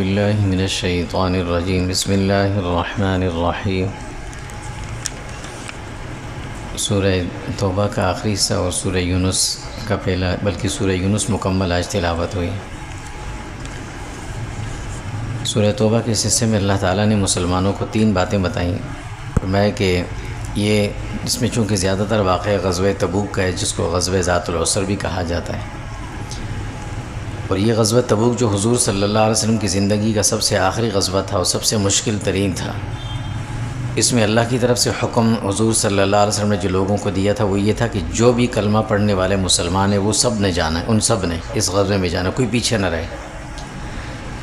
باللہ من الشیطان الرجیم بسم اللہ الرحمن الرحیم۔ سورہ توبہ کا آخری حصہ اور سورہ یونس کا پہلا بلکہ سورہ یونس مکمل آج تلاوت ہوئی۔ سورہ توبہ کے اس حصے میں اللہ تعالیٰ نے مسلمانوں کو 3 باتیں بتائیں۔ فرمایا کہ یہ اس میں چونکہ زیادہ تر واقعہ غزوہ تبوک کا ہے، جس کو غزوہ ذات العسر بھی کہا جاتا ہے، اور یہ غزوہ تبوک جو حضور صلی اللہ علیہ وسلم کی زندگی کا سب سے آخری غزوہ تھا اور سب سے مشکل ترین تھا۔ اس میں اللہ کی طرف سے حکم حضور صلی اللہ علیہ وسلم نے جو لوگوں کو دیا تھا وہ یہ تھا کہ جو بھی کلمہ پڑھنے والے مسلمان ہیں وہ سب نے جانا ہے، ان سب نے اس غزوے میں جانا، کوئی پیچھے نہ رہے۔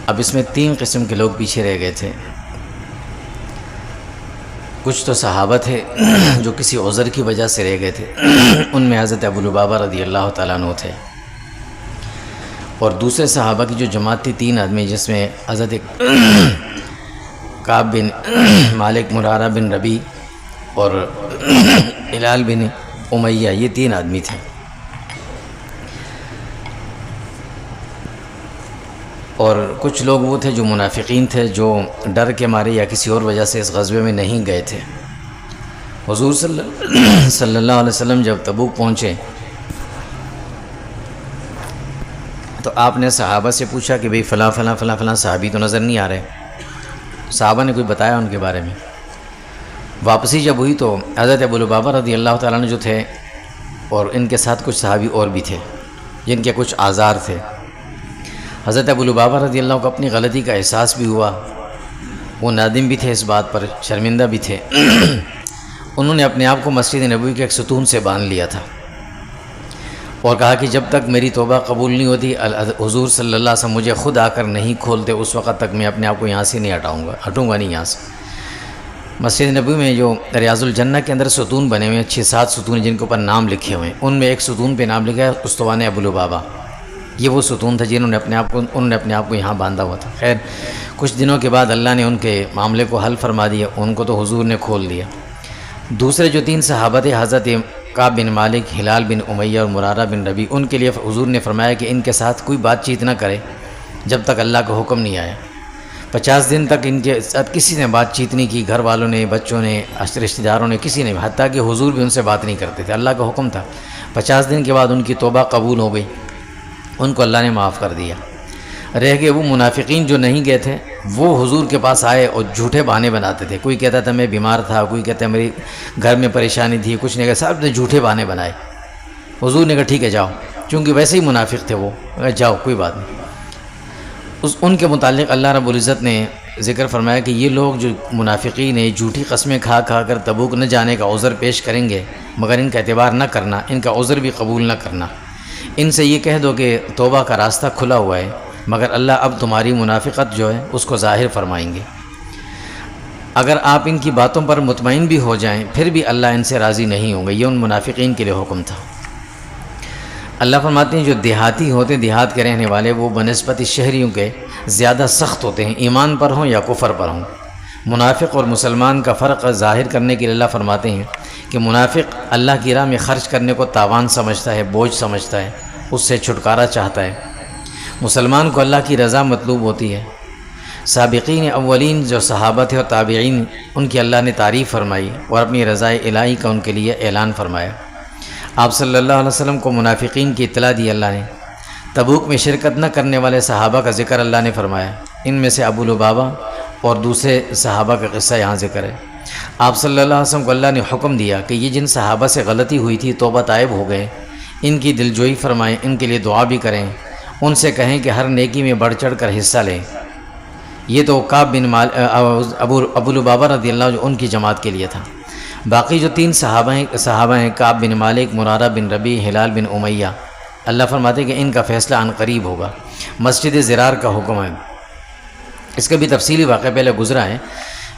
اب اس میں 3 قسم کے لوگ پیچھے رہ گئے تھے۔ کچھ تو صحابہ تھے جو کسی عذر کی وجہ سے رہ گئے تھے، ان میں حضرت ابو لبابہ رضی اللہ تعالیٰ عنہ تھے، اور دوسرے صحابہ کی جو جماعت تھی 3 آدمی، جس میں حضرت کعب بن مالک، مرارہ بن ربی اور ہلال بن امیہ، یہ 3 آدمی تھے۔ اور کچھ لوگ وہ تھے جو منافقین تھے، جو ڈر کے مارے یا کسی اور وجہ سے اس غزوے میں نہیں گئے تھے۔ حضور صلی اللہ علیہ وسلم جب تبوک پہنچے تو آپ نے صحابہ سے پوچھا کہ بھئی فلاں فلاں فلاں فلاں صحابی تو نظر نہیں آ رہے۔ صحابہ نے کوئی بتایا ان کے بارے میں؟ واپسی جب ہوئی تو حضرت ابو لبابہ رضی اللہ تعالیٰ عنہ جو تھے، اور ان کے ساتھ کچھ صحابی اور بھی تھے جن کے کچھ آزار تھے۔ حضرت ابو لبابہ رضی اللہ کو اپنی غلطی کا احساس بھی ہوا، وہ نادم بھی تھے، اس بات پر شرمندہ بھی تھے۔ انہوں نے اپنے آپ کو مسجد نبوی کے ایک ستون سے باندھ لیا تھا اور کہا کہ جب تک میری توبہ قبول نہیں ہوتی، حضور صلی اللہ علیہ وسلم مجھے خود آ کر نہیں کھولتے، اس وقت تک میں اپنے آپ کو یہاں سے نہیں ہٹوں گا نہیں یہاں سے۔ مسجد نبوی میں جو ریاض الجنہ کے اندر ستون بنے ہوئے ہیں، 6-7 ستون جن کے اوپر نام لکھے ہوئے ہیں، ان میں ایک ستون پہ نام لکھا ہے استوان ابو لبابہ۔ یہ وہ ستون تھا انہوں نے اپنے آپ کو یہاں باندھا ہوا تھا۔ خیر کچھ دنوں کے بعد اللہ نے ان کے معاملے کو حل فرما دیا، ان کو تو حضور نے کھول دیا۔ دوسرے جو 3 صحابہ تھے، حضرت کعب بن مالک، ہلال بن امیہ اور مرارہ بن ربی، ان کے لیے حضور نے فرمایا کہ ان کے ساتھ کوئی بات چیت نہ کرے جب تک اللہ کا حکم نہیں آیا۔ 50 دن تک ان کے ساتھ کسی نے بات چیت نہیں کی، گھر والوں نے، بچوں نے، رشتہ داروں نے، کسی نے، حتیٰ کہ حضور بھی ان سے بات نہیں کرتے تھے، اللہ کا حکم تھا۔ 50 دن کے بعد ان کی توبہ قبول ہو گئی، ان کو اللہ نے معاف کر دیا۔ رہ گئے وہ منافقین جو نہیں گئے تھے، وہ حضور کے پاس آئے اور جھوٹے بہانے بناتے تھے۔ کوئی کہتا تھا میں بیمار تھا، کوئی کہتا ہے میری گھر میں پریشانی تھی، کچھ نہیں کہا، سب نے جھوٹے بہانے بنائے۔ حضور نے کہا ٹھیک ہے جاؤ، چونکہ ویسے ہی منافق تھے وہ، جاؤ کوئی بات نہیں۔ ان کے متعلق اللہ رب العزت نے ذکر فرمایا کہ یہ لوگ جو منافقین ہیں، جھوٹی قسمیں کھا کر تبوک نہ جانے کا عذر پیش کریں گے، مگر ان کا اعتبار نہ کرنا، ان کا عذر بھی قبول نہ کرنا۔ ان سے یہ کہہ دو کہ توبہ کا راستہ کھلا ہوا ہے، مگر اللہ اب تمہاری منافقت جو ہے اس کو ظاہر فرمائیں گے۔ اگر آپ ان کی باتوں پر مطمئن بھی ہو جائیں پھر بھی اللہ ان سے راضی نہیں ہوں گے۔ یہ ان منافقین کے لیے حکم تھا۔ اللہ فرماتے ہیں جو دیہاتی ہوتے ہیں، دیہات کے رہنے والے، وہ بنسبت شہریوں کے زیادہ سخت ہوتے ہیں، ایمان پر ہوں یا کفر پر ہوں۔ منافق اور مسلمان کا فرق ظاہر کرنے کے لیے اللہ فرماتے ہیں کہ منافق اللہ کی راہ میں خرچ کرنے کو تاوان سمجھتا ہے، بوجھ سمجھتا ہے، اس سے چھٹکارا چاہتا ہے۔ مسلمان کو اللہ کی رضا مطلوب ہوتی ہے۔ سابقین اولین جو صحابہ تھے اور تابعین، ان کی اللہ نے تعریف فرمائی اور اپنی رضا الہی کا ان کے لیے اعلان فرمایا۔ آپ صلی اللہ علیہ وسلم کو منافقین کی اطلاع دی اللہ نے۔ تبوک میں شرکت نہ کرنے والے صحابہ کا ذکر اللہ نے فرمایا، ان میں سے ابو لبابہ اور دوسرے صحابہ کا قصہ یہاں ذکر ہے۔ آپ صلی اللہ علیہ وسلم کو اللہ نے حکم دیا کہ یہ جن صحابہ سے غلطی ہوئی تھی، توبہ طائب ہو گئے، ان کی دلجوئی فرمائیں، ان کے لیے دعا بھی کریں، ان سے کہیں کہ ہر نیکی میں بڑھ چڑھ کر حصہ لیں۔ یہ تو کعب بن ابو لبابہ رضی اللہ جو ان کی جماعت کے لیے تھا۔ باقی جو 3 صحابہ ہیں، کعب بن مالک، مرارہ بن ربی، ہلال بن امیہ، اللہ فرماتے کہ ان کا فیصلہ عن قریب ہوگا۔ مسجد زرار کا حکم ہے، اس کا بھی تفصیلی واقعہ پہلے گزرا ہے۔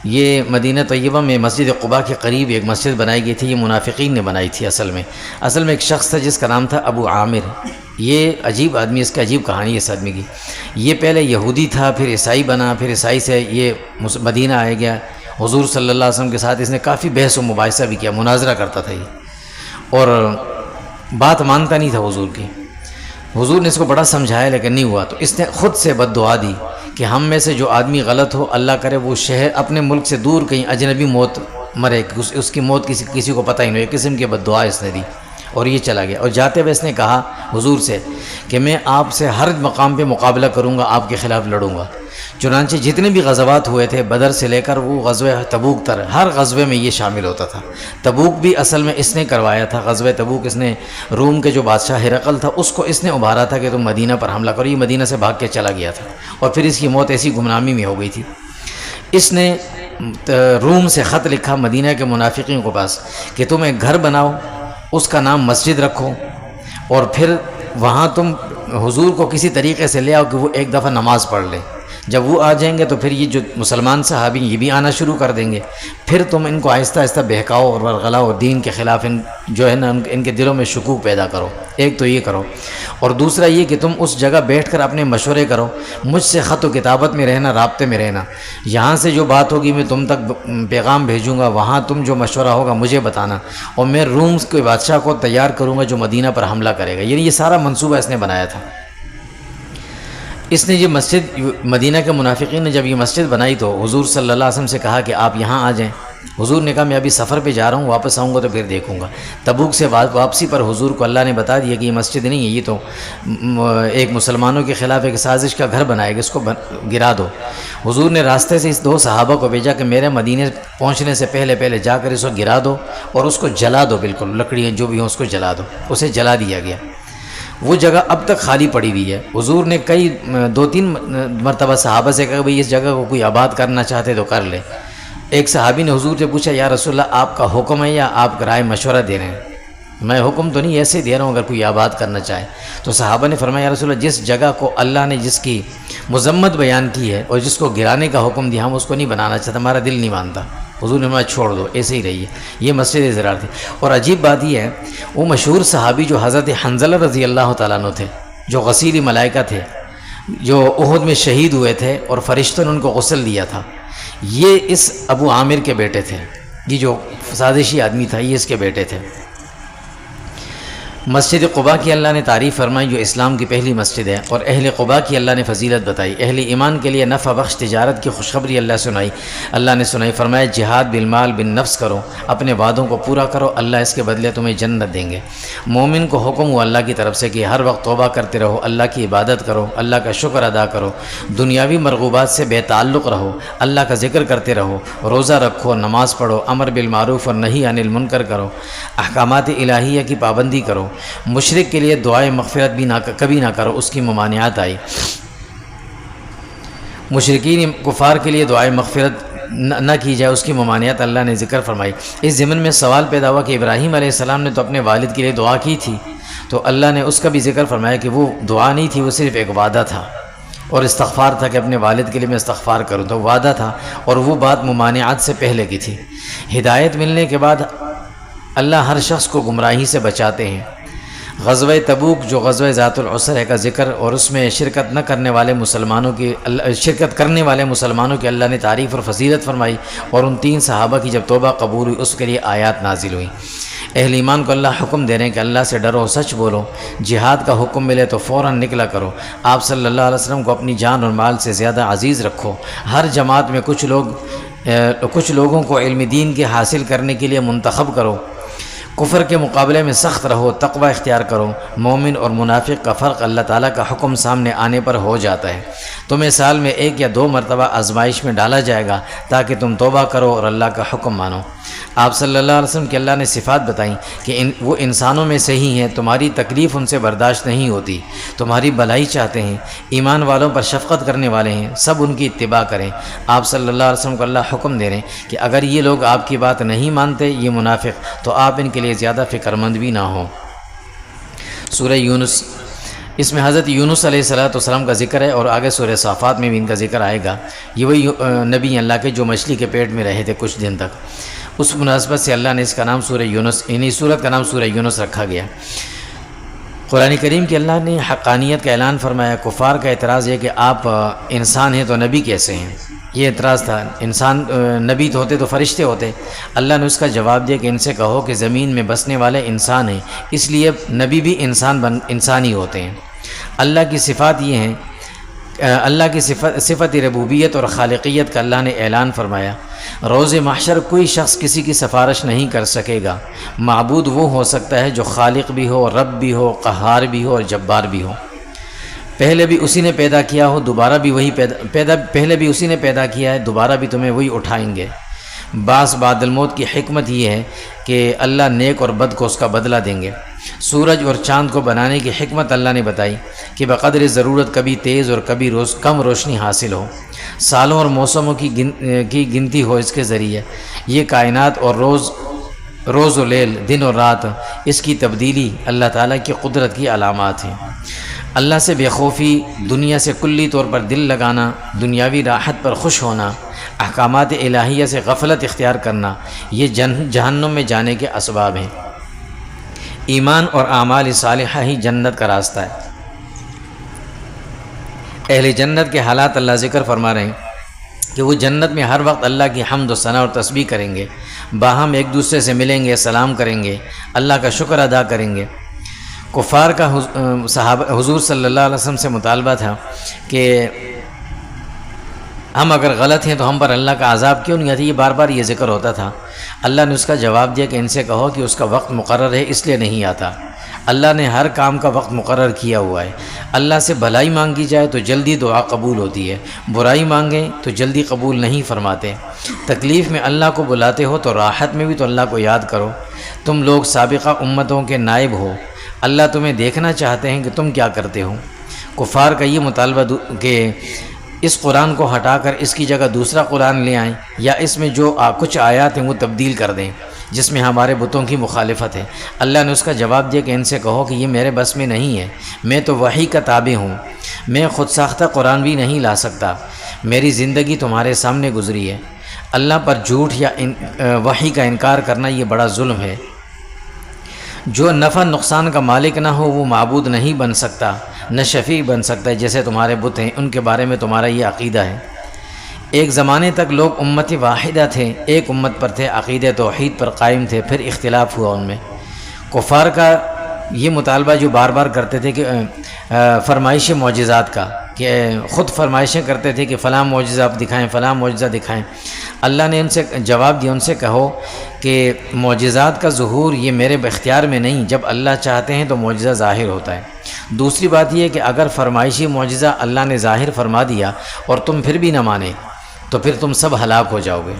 یہ مدینہ طیبہ میں مسجد قباء کے قریب ایک مسجد بنائی گئی تھی، یہ منافقین نے بنائی تھی۔ اصل میں ایک شخص تھا جس کا نام تھا ابو عامر۔ یہ عجیب آدمی، اس کی عجیب کہانی ہے اس آدمی کی۔ یہ پہلے یہودی تھا، پھر عیسائی بنا، پھر عیسائی سے یہ مدینہ آ گیا۔ حضور صلی اللہ علیہ وسلم کے ساتھ اس نے کافی بحث و مباحثہ بھی کیا، مناظرہ کرتا تھا یہ، اور بات مانتا نہیں تھا حضور کی۔ حضور نے اس کو بڑا سمجھایا لیکن نہیں ہوا، تو اس نے خود سے بد دعا دی کہ ہم میں سے جو آدمی غلط ہو، اللہ کرے وہ شہر اپنے ملک سے دور کہیں اجنبی موت مرے، اس کی موت کسی کو پتہ ہی نہیں، ایک قسم کی بد دعا اس نے دی اور یہ چلا گیا۔ اور جاتے ہوئے اس نے کہا حضور سے کہ میں آپ سے ہر مقام پہ مقابلہ کروں گا، آپ کے خلاف لڑوں گا۔ چنانچہ جتنے بھی غزوات ہوئے تھے بدر سے لے کر وہ غزوہ تبوک تر، ہر غزوے میں یہ شامل ہوتا تھا۔ تبوک بھی اصل میں اس نے کروایا تھا، غزوہ تبوک اس نے روم کے جو بادشاہ ہرقل تھا اس کو اس نے ابھارا تھا کہ تم مدینہ پر حملہ کرو، یہ مدینہ سے بھاگ کے چلا گیا تھا اور پھر اس کی موت ایسی گمنامی میں ہو گئی تھی۔ اس نے روم سے خط لکھا مدینہ کے منافقین کے پاس کہ تم ایک گھر بناؤ، اس کا نام مسجد رکھو، اور پھر وہاں تم حضور کو کسی طریقے سے لے آؤ کہ وہ ایک دفعہ نماز پڑھ لیں۔ جب وہ آ جائیں گے تو پھر یہ جو مسلمان صحابی یہ بھی آنا شروع کر دیں گے، پھر تم ان کو آہستہ آہستہ بہکاؤ اور ورغلاؤ اور دین کے خلاف جو ہے نا ان کے دلوں میں شکوک پیدا کرو۔ ایک تو یہ کرو، اور دوسرا یہ کہ تم اس جگہ بیٹھ کر اپنے مشورے کرو، مجھ سے خط و کتابت میں رہنا، رابطے میں رہنا، یہاں سے جو بات ہوگی میں تم تک پیغام بھیجوں گا، وہاں تم جو مشورہ ہوگا مجھے بتانا، اور میں روم کے بادشاہ کو تیار کروں گا جو مدینہ پر حملہ کرے گا۔ یعنی یہ سارا منصوبہ اس نے بنایا تھا۔ اس نے یہ مسجد، مدینہ کے منافقین نے جب یہ مسجد بنائی تو حضور صلی اللہ علیہ وسلم سے کہا کہ آپ یہاں آ جائیں۔ حضور نے کہا میں ابھی سفر پہ جا رہا ہوں، واپس آؤں گا تو پھر دیکھوں گا۔ تبوک سے واپسی پر حضور کو اللہ نے بتا دیا کہ یہ مسجد نہیں ہے، یہ تو ایک مسلمانوں کے خلاف ایک سازش کا گھر بنائے گا، اس کو گرا دو۔ حضور نے راستے سے اس دو صحابہ کو بھیجا کہ میرے مدینے پہنچنے سے پہلے جا کر اس کو گرا دو اور اس کو جلا دو، بالکل لکڑیاں جو بھی ہوں اس کو جلا دو۔ اسے جلا دیا گیا۔ وہ جگہ اب تک خالی پڑی ہوئی ہے۔ حضور نے دو تین مرتبہ صحابہ سے کہا بھئی اس جگہ کو کوئی آباد کرنا چاہتے تو کر لے۔ ایک صحابی نے حضور سے پوچھا یا رسول اللہ آپ کا حکم ہے یا آپ رائے مشورہ دے رہے ہیں؟ میں حکم تو نہیں، ایسے دے رہا ہوں اگر کوئی آباد کرنا چاہے۔ تو صحابہ نے فرمایا یا رسول اللہ جس جگہ کو اللہ نے جس کی مذمت بیان کی ہے اور جس کو گرانے کا حکم دیا ہم اس کو نہیں بنانا چاہتے، ہمارا دل نہیں مانتا۔ حضور نے فرمایا چھوڑ دو، ایسے ہی رہیے۔ یہ مسجد زرار تھی۔ اور عجیب بات یہ ہے وہ مشہور صحابی جو حضرت حنظلہ رضی اللہ تعالیٰ عنہ تھے، جو غسیل ملائکہ تھے، جو احد میں شہید ہوئے تھے اور فرشتوں نے ان کو غسل دیا تھا، یہ اس ابو عامر کے بیٹے تھے۔ یہ جو سازشی آدمی تھا یہ اس کے بیٹے تھے۔ مسجد قباء کی اللہ نے تعریف فرمائی جو اسلام کی پہلی مسجد ہے، اور اہل قباء کی اللہ نے فضیلت بتائی۔ اہل ایمان کے لیے نفع بخش تجارت کی خوشخبری اللہ نے سنائی۔ فرمایا جہاد بالمال بالنفس کرو، اپنے وعدوں کو پورا کرو، اللہ اس کے بدلے تمہیں جنت دیں گے۔ مومن کو حکم ہوا اللہ کی طرف سے کہ ہر وقت توبہ کرتے رہو، اللہ کی عبادت کرو، اللہ کا شکر ادا کرو، دنیاوی مرغوبات سے بے تعلق رہو، اللہ کا ذکر کرتے رہو، روزہ رکھو، نماز پڑھو، امر بالمعروف اور نہی عن المنکر کرو، احکامات الہیہ کی پابندی کرو۔ مشرک کے لیے دعائے مغفرت بھی کبھی نہ کرو، اس کی ممانعات آئی۔ مشرکین کفار کے لیے دعائے مغفرت نہ کی جائے، اس کی ممانعت اللہ نے ذکر فرمائی۔ اس ضمن میں سوال پیدا ہوا کہ ابراہیم علیہ السلام نے تو اپنے والد کے لیے دعا کی تھی، تو اللہ نے اس کا بھی ذکر فرمایا کہ وہ دعا نہیں تھی، وہ صرف ایک وعدہ تھا اور استغفار تھا کہ اپنے والد کے لیے میں استغفار کروں، تو وعدہ تھا اور وہ بات ممانعات سے پہلے کی تھی۔ ہدایت ملنے کے بعد اللہ ہر شخص کو گمراہی سے بچاتے ہیں۔ غزوہ تبوک جو غزوہ ذات العسرہ کا ذکر اور اس میں شرکت کرنے والے مسلمانوں کی اللہ نے تعریف اور فضیلت فرمائی، اور ان 3 صحابہ کی جب توبہ قبول ہوئی اس کے لیے آیات نازل ہوئیں۔ اہل ایمان کو اللہ حکم دے رہے ہیں کہ اللہ سے ڈرو، سچ بولو، جہاد کا حکم ملے تو فوراً نکلا کرو، آپ صلی اللہ علیہ وسلم کو اپنی جان اور مال سے زیادہ عزیز رکھو۔ ہر جماعت میں کچھ لوگوں کو علم دین کے حاصل کرنے کے لیے منتخب کرو، کفر کے مقابلے میں سخت رہو، تقوی اختیار کرو۔ مومن اور منافق کا فرق اللہ تعالیٰ کا حکم سامنے آنے پر ہو جاتا ہے۔ تمہیں سال میں 1 یا 2 مرتبہ آزمائش میں ڈالا جائے گا تاکہ تم توبہ کرو اور اللہ کا حکم مانو۔ آپ صلی اللہ علیہ وسلم کی اللہ نے صفات بتائیں کہ وہ انسانوں میں سے ہی ہیں، تمہاری تکلیف ان سے برداشت نہیں ہوتی، تمہاری بھلائی چاہتے ہیں، ایمان والوں پر شفقت کرنے والے ہیں، سب ان کی اتباع کریں۔ آپ صلی اللہ علیہ وسلم کو اللہ حکم دے رہے ہیں کہ اگر یہ لوگ آپ کی بات نہیں مانتے، یہ منافق، تو آپ ان کے لیے زیادہ فکر مند بھی نہ ہوں۔ سورہ یونس، اس میں حضرت یونس علیہ السلام کا ذکر ہے، اور آگے سورہ صافات میں بھی ان کا ذکر آئے گا۔ یہ وہی نبی اللہ کے جو مچھلی کے پیٹ میں رہے تھے کچھ دن تک، اس مناسبت سے اللہ نے اس کا نام سورہ یونس، یعنی سورت کا نام سورہ یونس رکھا گیا۔ قرآن کریم کی اللہ نے حقانیت کا اعلان فرمایا۔ کفار کا اعتراض ہے کہ آپ انسان ہیں تو نبی کیسے ہیں، یہ اعتراض تھا۔ انسان نبی تو ہوتے تو فرشتے ہوتے۔ اللہ نے اس کا جواب دیا کہ ان سے کہو کہ زمین میں بسنے والے انسان ہیں، اس لیے نبی بھی انسان ہی ہوتے ہیں۔ اللہ کی صفات یہ ہیں اللہ کی صفت ربوبیت اور خالقیت کا اللہ نے اعلان فرمایا۔ روز محشر کوئی شخص کسی کی سفارش نہیں کر سکے گا۔ معبود وہ ہو سکتا ہے جو خالق بھی ہو، رب بھی ہو، قہار بھی ہو اور جبار بھی ہو۔ پہلے بھی اسی نے پیدا کیا ہو، دوبارہ بھی وہی پہلے بھی اسی نے پیدا کیا ہے، دوبارہ بھی تمہیں وہی اٹھائیں گے۔ بعض بعد الموت کی حکمت یہ ہے کہ اللہ نیک اور بد کو اس کا بدلہ دیں گے۔ سورج اور چاند کو بنانے کی حکمت اللہ نے بتائی کہ بقدر ضرورت کبھی تیز اور کبھی کم روشنی حاصل ہو، سالوں اور موسموں کی گنتی ہو اس کے ذریعے۔ یہ کائنات اور روز و لیل، دن اور رات، اس کی تبدیلی اللہ تعالیٰ کی قدرت کی علامات ہیں۔ اللہ سے بے خوفی، دنیا سے کلی طور پر دل لگانا، دنیاوی راحت پر خوش ہونا، احکامات الہیہ سے غفلت اختیار کرنا، یہ جہنم میں جانے کے اسباب ہیں۔ ایمان اور اعمال صالحہ ہی جنت کا راستہ ہے۔ اہل جنت کے حالات اللہ ذکر فرما رہے ہیں کہ وہ جنت میں ہر وقت اللہ کی حمد و ثنا اور تسبیح کریں گے، باہم ایک دوسرے سے ملیں گے، سلام کریں گے، اللہ کا شکر ادا کریں گے۔ کفار کا حضور صلی اللہ علیہ وسلم سے مطالبہ تھا کہ ہم اگر غلط ہیں تو ہم پر اللہ کا عذاب کیوں نہیں آتی؟ یہ بار بار یہ ذکر ہوتا تھا۔ اللہ نے اس کا جواب دیا کہ ان سے کہو کہ اس کا وقت مقرر ہے، اس لیے نہیں آتا۔ اللہ نے ہر کام کا وقت مقرر کیا ہوا ہے۔ اللہ سے بھلائی مانگی جائے تو جلدی دعا قبول ہوتی ہے، برائی مانگیں تو جلدی قبول نہیں فرماتے۔ تکلیف میں اللہ کو بلاتے ہو تو راحت میں بھی تو اللہ کو یاد کرو۔ تم لوگ سابقہ امتوں کے نائب ہو، اللہ تمہیں دیکھنا چاہتے ہیں کہ تم کیا کرتے ہو۔ کفار کا یہ مطالبہ کہ اس قرآن کو ہٹا کر اس کی جگہ دوسرا قرآن لے آئیں، یا اس میں جو کچھ آیات ہیں وہ تبدیل کر دیں جس میں ہمارے بتوں کی مخالفت ہے۔ اللہ نے اس کا جواب دیا کہ ان سے کہو کہ یہ میرے بس میں نہیں ہے، میں تو وحی کا تابع ہوں، میں خود ساختہ قرآن بھی نہیں لا سکتا، میری زندگی تمہارے سامنے گزری ہے۔ اللہ پر جھوٹ یا وحی کا انکار کرنا یہ بڑا ظلم ہے۔ جو نفع نقصان کا مالک نہ ہو وہ معبود نہیں بن سکتا، نہ شفیع بن سکتا ہے، جیسے تمہارے بت ہیں ان کے بارے میں تمہارا یہ عقیدہ ہے۔ ایک زمانے تک لوگ امت واحدہ تھے، ایک امت پر تھے، عقیدہ توحید پر قائم تھے، پھر اختلاف ہوا ان میں۔ کفار کا یہ مطالبہ جو بار بار کرتے تھے کہ فرمائش معجزات کا، کہ خود فرمائشیں کرتے تھے کہ فلاں معجزہ آپ دکھائیں، فلاں معجزہ دکھائیں۔ اللہ نے ان سے جواب دیا، ان سے کہو کہ معجزات کا ظہور یہ میرے اختیار میں نہیں، جب اللہ چاہتے ہیں تو معجزہ ظاہر ہوتا ہے۔ دوسری بات یہ ہے کہ اگر فرمائشی معجزہ اللہ نے ظاہر فرما دیا اور تم پھر بھی نہ مانے تو پھر تم سب ہلاک ہو جاؤ گے۔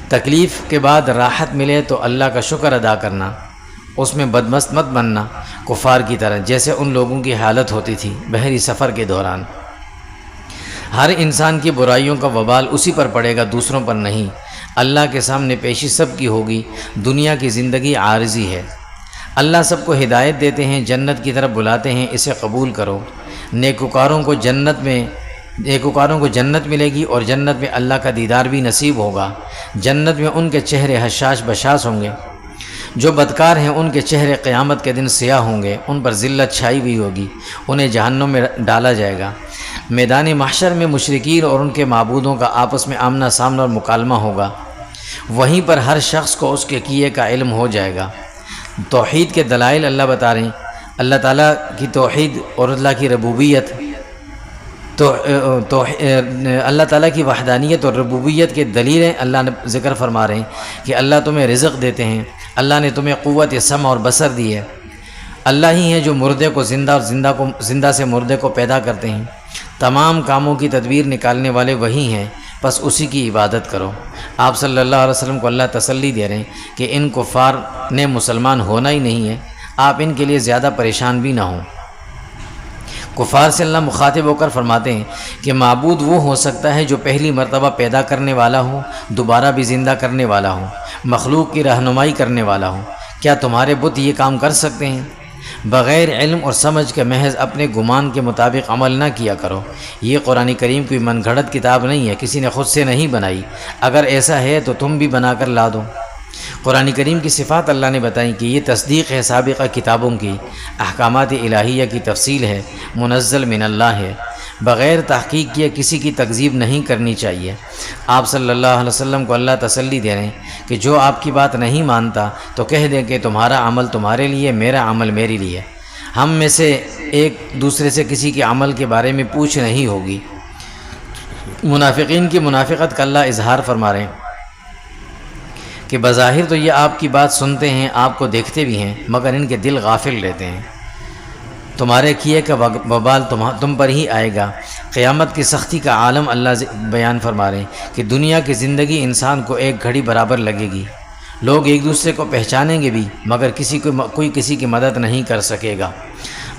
تکلیف کے بعد راحت ملے تو اللہ کا شکر ادا کرنا، اس میں بدمست مت بننا کفار کی طرح، جیسے ان لوگوں کی حالت ہوتی تھی بحری سفر کے دوران۔ ہر انسان کی برائیوں کا وبال اسی پر پڑے گا، دوسروں پر نہیں۔ اللہ کے سامنے پیشی سب کی ہوگی۔ دنیا کی زندگی عارضی ہے۔ اللہ سب کو ہدایت دیتے ہیں، جنت کی طرف بلاتے ہیں، اسے قبول کرو۔ نیکوکاروں کو جنت ملے گی اور جنت میں اللہ کا دیدار بھی نصیب ہوگا۔ جنت میں ان کے چہرے حشاش بشاش ہوں گے۔ جو بدکار ہیں ان کے چہرے قیامت کے دن سیاہ ہوں گے، ان پر ذلت چھائی ہوئی ہوگی، انہیں جہنم میں ڈالا جائے گا۔ میدان محشر میں مشرکین اور ان کے معبودوں کا آپس میں آمنا سامنا اور مکالمہ ہوگا۔ وہیں پر ہر شخص کو اس کے کیے کا علم ہو جائے گا۔ توحید کے دلائل اللہ بتا رہے ہیں، اللہ تعالیٰ کی توحید اور اللہ کی ربوبیت، تو اللہ تعالیٰ کی وحدانیت اور ربوبیت کے دلیلیں اللہ نے ذکر فرما رہے ہیں کہ اللہ تمہیں رزق دیتے ہیں، اللہ نے تمہیں قوت سمع اور بصر دی ہے، اللہ ہی ہے جو مردے کو زندہ اور زندہ سے مردے کو پیدا کرتے ہیں، تمام کاموں کی تدبیر نکالنے والے وہی ہیں، بس اسی کی عبادت کرو۔ آپ صلی اللہ علیہ وسلم کو اللہ تسلی دے رہے ہیں کہ ان کفار نے مسلمان ہونا ہی نہیں ہے، آپ ان کے لیے زیادہ پریشان بھی نہ ہوں۔ کفار سے اللہ مخاطب ہو کر فرماتے ہیں کہ معبود وہ ہو سکتا ہے جو پہلی مرتبہ پیدا کرنے والا ہو، دوبارہ بھی زندہ کرنے والا ہو، مخلوق کی رہنمائی کرنے والا ہو۔ کیا تمہارے بت یہ کام کر سکتے ہیں؟ بغیر علم اور سمجھ کے محض اپنے گمان کے مطابق عمل نہ کیا کرو۔ یہ قرآن کریم کوئی من گھڑت کتاب نہیں ہے، کسی نے خود سے نہیں بنائی۔ اگر ایسا ہے تو تم بھی بنا کر لا دو۔ قرآن کریم کی صفات اللہ نے بتائیں کہ یہ تصدیق ہے سابقہ کتابوں کی، احکامات الہیہ کی تفصیل ہے، منزل من اللہ ہے، بغیر تحقیق کیے کسی کی تکذیب نہیں کرنی چاہیے۔ آپ صلی اللہ علیہ وسلم کو اللہ تسلی دے رہے ہیں کہ جو آپ کی بات نہیں مانتا تو کہہ دیں کہ تمہارا عمل تمہارے لیے، میرا عمل میرے لیے۔ ہم میں سے ایک دوسرے سے کسی کے عمل کے بارے میں پوچھ نہیں ہوگی۔ منافقین کی منافقت کا اللہ اظہار فرما رہے ہیں کہ بظاہر تو یہ آپ کی بات سنتے ہیں، آپ کو دیکھتے بھی ہیں، مگر ان کے دل غافل رہتے ہیں۔ تمہارے کیے کا وبال تم پر ہی آئے گا۔ قیامت کی سختی کا عالم اللہ بیان فرما رہے ہیں کہ دنیا کی زندگی انسان کو ایک گھڑی برابر لگے گی، لوگ ایک دوسرے کو پہچانیں گے بھی، مگر کوئی کسی کی مدد نہیں کر سکے گا۔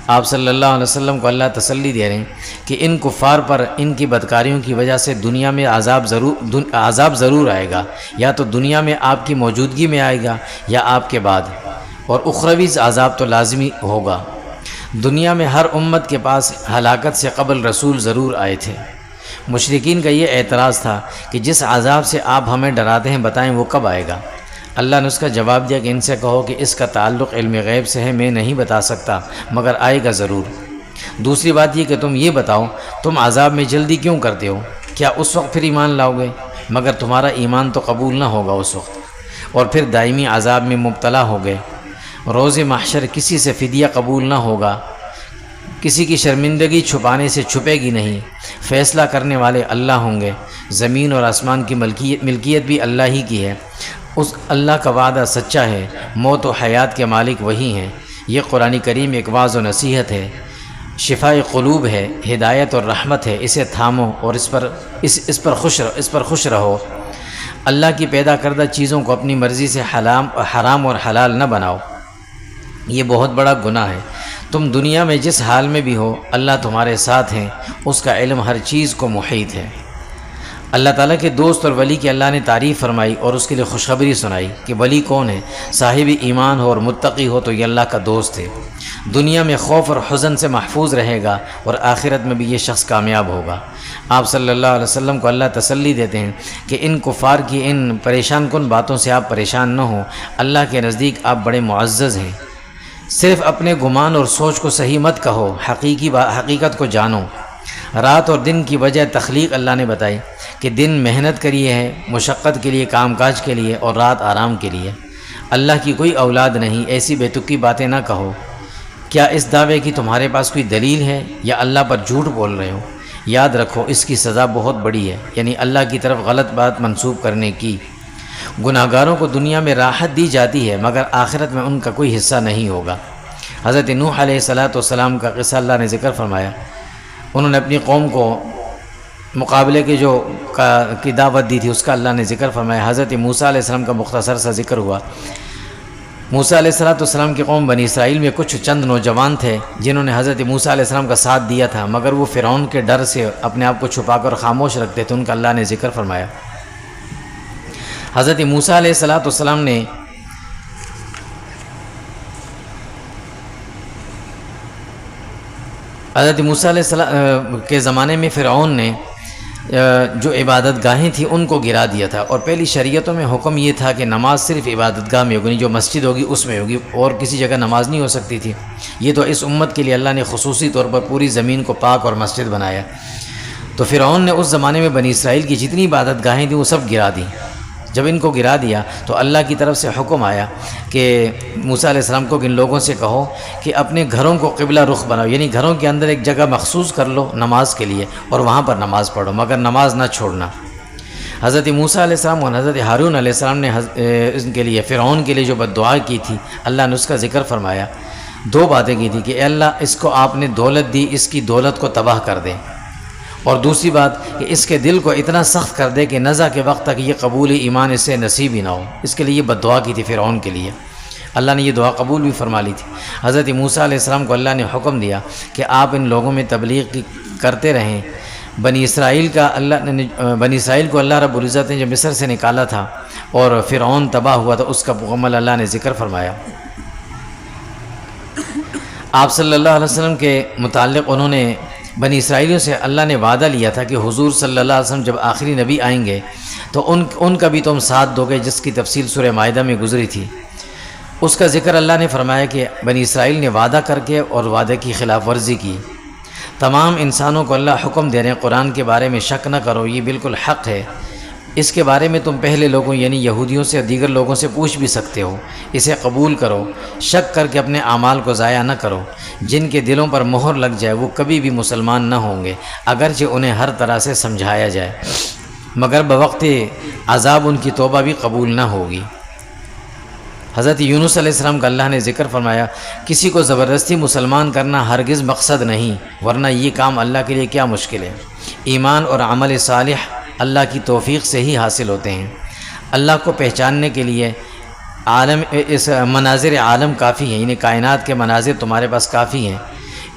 آپ صلی اللہ علیہ وسلم کو اللہ تسلی دے رہے ہیں کہ ان کفار پر ان کی بدکاریوں کی وجہ سے دنیا میں عذاب ضرور آئے گا، یا تو دنیا میں آپ کی موجودگی میں آئے گا یا آپ کے بعد، اور اخروی عذاب تو لازمی ہوگا۔ دنیا میں ہر امت کے پاس ہلاکت سے قبل رسول ضرور آئے تھے۔ مشرکین کا یہ اعتراض تھا کہ جس عذاب سے آپ ہمیں ڈراتے ہیں بتائیں وہ کب آئے گا۔ اللہ نے اس کا جواب دیا کہ ان سے کہو کہ اس کا تعلق علم غیب سے ہے، میں نہیں بتا سکتا، مگر آئے گا ضرور۔ دوسری بات یہ کہ تم یہ بتاؤ تم عذاب میں جلدی کیوں کرتے ہو؟ کیا اس وقت پھر ایمان لاؤ گے؟ مگر تمہارا ایمان تو قبول نہ ہوگا اس وقت، اور پھر دائمی عذاب میں مبتلا ہو گئے۔ روز محشر کسی سے فدیہ قبول نہ ہوگا، کسی کی شرمندگی چھپانے سے چھپے گی نہیں۔ فیصلہ کرنے والے اللہ ہوں گے، زمین اور آسمان کی ملکیت بھی اللہ ہی کی ہے۔ اس اللہ کا وعدہ سچا ہے، موت و حیات کے مالک وہی ہیں۔ یہ قرآن کریم ایک واعظ و نصیحت ہے، شفاء قلوب ہے، ہدایت اور رحمت ہے۔ اسے تھامو اور اس پر خوش رہو۔ اللہ کی پیدا کردہ چیزوں کو اپنی مرضی سے حرام اور حلال نہ بناؤ، یہ بہت بڑا گناہ ہے۔ تم دنیا میں جس حال میں بھی ہو اللہ تمہارے ساتھ ہیں، اس کا علم ہر چیز کو محیط ہے۔ اللہ تعالیٰ کے دوست اور ولی کی اللہ نے تعریف فرمائی اور اس کے لیے خوشخبری سنائی کہ ولی کون ہے۔ صاحب ایمان ہو اور متقی ہو تو یہ اللہ کا دوست ہے۔ دنیا میں خوف اور حزن سے محفوظ رہے گا اور آخرت میں بھی یہ شخص کامیاب ہوگا۔ آپ صلی اللہ علیہ وسلم کو اللہ تسلی دیتے ہیں کہ ان کفار کی ان پریشان کن باتوں سے آپ پریشان نہ ہوں، اللہ کے نزدیک آپ بڑے معزز ہیں۔ صرف اپنے گمان اور سوچ کو صحیح مت کہو، حقیقت کو جانو۔ رات اور دن کی وجہ تخلیق اللہ نے بتائی کہ دن محنت کے لیے ہے، مشقت کے لیے، کام کاج کے لیے، اور رات آرام کے لیے۔ اللہ کی کوئی اولاد نہیں، ایسی بے تکی باتیں نہ کہو۔ کیا اس دعوے کی تمہارے پاس کوئی دلیل ہے یا اللہ پر جھوٹ بول رہے ہو؟ یاد رکھو اس کی سزا بہت بڑی ہے، یعنی اللہ کی طرف غلط بات منسوب کرنے کی۔ گناہگاروں کو دنیا میں راحت دی جاتی ہے، مگر آخرت میں ان کا کوئی حصہ نہیں ہوگا۔ حضرت نوح علیہ السلام کا قصہ اللہ نے ذکر فرمایا۔ انہوں نے اپنی قوم کو مقابلے کی دعوت دی تھی، اس کا اللہ نے ذکر فرمایا۔ حضرت موسیٰ علیہ السلام کا مختصر سا ذکر ہوا۔ موسیٰ علیہ السلام کی قوم بنی اسرائیل میں کچھ چند نوجوان تھے جنہوں نے حضرت موسیٰ علیہ السلام کا ساتھ دیا تھا، مگر وہ فرعون کے ڈر سے اپنے آپ کو چھپا کر خاموش رکھتے تھے، ان کا اللہ نے ذکر فرمایا۔ حضرت موسیٰ علیہ السلام نے حضرت موسیٰ علیہ السلام کے زمانے میں فرعون نے جو عبادت گاہیں تھیں ان کو گرا دیا تھا، اور پہلی شریعتوں میں حکم یہ تھا کہ نماز صرف عبادت گاہ میں ہوگی، جو مسجد ہوگی اس میں ہوگی، اور کسی جگہ نماز نہیں ہو سکتی تھی۔ یہ تو اس امت کے لیے اللہ نے خصوصی طور پر پوری زمین کو پاک اور مسجد بنایا۔ تو فرعون نے اس زمانے میں بنی اسرائیل کی جتنی عبادت گاہیں تھیں وہ سب گرا دیں۔ جب ان کو گرا دیا تو اللہ کی طرف سے حکم آیا کہ موسیٰ علیہ السلام کو ان لوگوں سے کہو کہ اپنے گھروں کو قبلہ رخ بناؤ، یعنی گھروں کے اندر ایک جگہ مخصوص کر لو نماز کے لیے، اور وہاں پر نماز پڑھو، مگر نماز نہ چھوڑنا۔ حضرت موسیٰ علیہ السلام اور حضرت ہارون علیہ السلام نے ان کے لیے فرعون کے لیے جو بد دعا کی تھی، اللہ نے اس کا ذکر فرمایا۔ دو باتیں کی تھی کہ اے اللہ اس کو آپ نے دولت دی، اس کی دولت کو تباہ کر دے، اور دوسری بات کہ اس کے دل کو اتنا سخت کر دے کہ نزع کے وقت تک یہ قبول ایمان اس سے نصیب ہی نہ ہو۔ اس کے لیے یہ بد دعا کی تھی فرعون کے لیے، اللہ نے یہ دعا قبول بھی فرما لی تھی۔ حضرت موسیٰ علیہ السلام کو اللہ نے حکم دیا کہ آپ ان لوگوں میں تبلیغ کرتے رہیں۔ بنی اسرائیل کو اللہ رب العزت نے جب مصر سے نکالا تھا اور فرعون تباہ ہوا تو اس کا مکمل اللہ نے ذکر فرمایا۔ آپ صلی اللہ علیہ وسلم کے متعلق انہوں نے بنی اسرائیلیوں سے اللہ نے وعدہ لیا تھا کہ حضور صلی اللہ علیہ وسلم جب آخری نبی آئیں گے تو ان کا بھی تم ساتھ دو گے، جس کی تفصیل سورہ مائدہ میں گزری تھی۔ اس کا ذکر اللہ نے فرمایا کہ بنی اسرائیل نے وعدہ کر کے اور وعدے کی خلاف ورزی کی۔ تمام انسانوں کو اللہ حکم دے رہے ہیں قرآن کے بارے میں شک نہ کرو، یہ بالکل حق ہے، اس کے بارے میں تم پہلے لوگوں یعنی یہودیوں سے اور دیگر لوگوں سے پوچھ بھی سکتے ہو، اسے قبول کرو، شک کر کے اپنے اعمال کو ضائع نہ کرو۔ جن کے دلوں پر مہر لگ جائے وہ کبھی بھی مسلمان نہ ہوں گے، اگرچہ انہیں ہر طرح سے سمجھایا جائے، مگر بوقت عذاب ان کی توبہ بھی قبول نہ ہوگی۔ حضرت یونس علیہ السلام کا اللہ نے ذکر فرمایا، کسی کو زبردستی مسلمان کرنا ہرگز مقصد نہیں، ورنہ یہ کام اللہ کے لیے کیا مشکل ہے۔ ایمان اور عمل صالح اللہ کی توفیق سے ہی حاصل ہوتے ہیں۔ اللہ کو پہچاننے کے لیے اس مناظر عالم کافی ہیں، یعنی کائنات کے مناظر تمہارے پاس کافی ہیں۔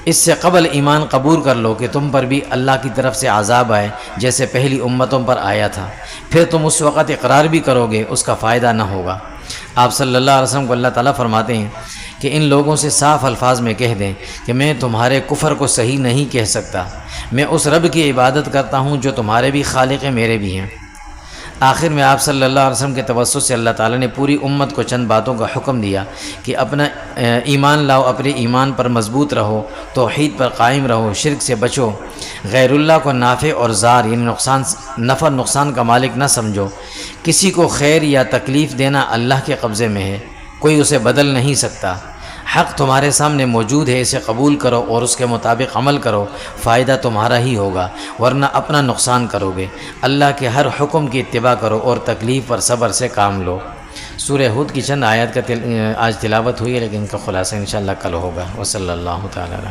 اس سے قبل ایمان قبول کر لو کہ تم پر بھی اللہ کی طرف سے عذاب آئے جیسے پہلی امتوں پر آیا تھا، پھر تم اس وقت اقرار بھی کرو گے، اس کا فائدہ نہ ہوگا۔ آپ صلی اللہ علیہ وسلم کو اللہ تعالیٰ فرماتے ہیں کہ ان لوگوں سے صاف الفاظ میں کہہ دیں کہ میں تمہارے کفر کو صحیح نہیں کہہ سکتا، میں اس رب کی عبادت کرتا ہوں جو تمہارے بھی خالق ہیں میرے بھی ہیں۔ آخر میں آپ صلی اللہ علیہ وسلم کے توسط سے اللہ تعالیٰ نے پوری امت کو چند باتوں کا حکم دیا کہ اپنا ایمان لاؤ، اپنے ایمان پر مضبوط رہو، توحید پر قائم رہو، شرک سے بچو، غیر اللہ کو نافع اور ضار یعنی نفع نقصان کا مالک نہ سمجھو، کسی کو خیر یا تکلیف دینا اللہ کے قبضے میں ہے، کوئی اسے بدل نہیں سکتا، حق تمہارے سامنے موجود ہے، اسے قبول کرو اور اس کے مطابق عمل کرو، فائدہ تمہارا ہی ہوگا ورنہ اپنا نقصان کرو گے۔ اللہ کے ہر حکم کی اتباع کرو اور تکلیف پر صبر سے کام لو۔ سورہ ہود کی چند آیات کا آج تلاوت ہوئی ہے، لیکن ان کا خلاصہ انشاءاللہ کل ہوگا۔ وصلی اللہ تعالی